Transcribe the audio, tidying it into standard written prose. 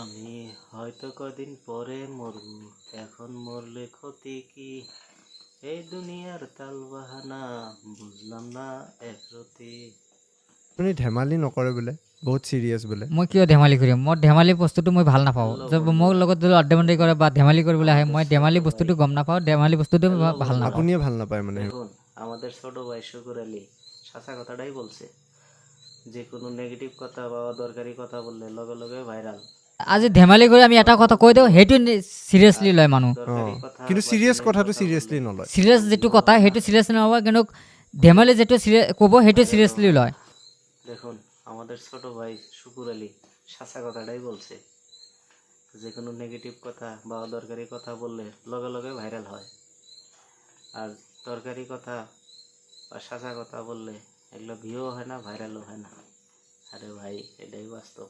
আমি হয়তো কদিন পরে মরবো, এখন মরলে ক্ষতি কি? এই দুনিয়ার তালবাহানা বুঝলাম না একরতি। আপুনি ধেমালি নকৰে বোলে, বহুত চিৰিয়াছ বোলে। মই কিয় ধেমালি কৰিম? মই ধেমালি বস্তুটো মই ভাল নাপাওঁ। মোৰ লগত যদি আড্ডাবন্দি কৰে বা ধেমালি কৰিবলৈ আহে, মই ধেমালি বস্তুটো গম নাপাওঁ, ধেমালি বস্তুটো ভাল নাপাওঁ। আপুনিয়ে ভাল নাপায় মানে। দেখুন, আমাদের ছোট ভাই শুকুর আলী সাচা কথাটাই বলছে, যে কোনো নেগেটিভ কথা বা অদরকারি কথা বললে লগে লগে ভাইরাল। আজি ধেমালি কৰি আমি এটা কথা কৈ দিওঁ, সেইটো চিৰিয়াছলি লয় মানুহ। দরকারি কথা কিন্তু বা চিৰিয়াছ genuine কথাটো কথা চিৰিয়াছলি বললে নলয়। চিৰিয়াছ যিটো কথা সেইটো চিৰিয়াছলি নহ'ব, কিন্তু ধেমালি যিটো ক'ব সেইটো চিৰিয়াছলি লয়। দেখুন, আমাদের ছোট ভাই শুকুর আলী সাচা কথাটাই বলছে, যে কোনো নেগেটিভ কথা বা অদরকারি কথা বললে লগে লগে ভাইরাল হয়, আর দরকারি কথা বা সাচা কথা বললে এগুলো ভিউ হয় না, ভাইরালও হয় না। আরে ভাই, এটাই বাস্তব।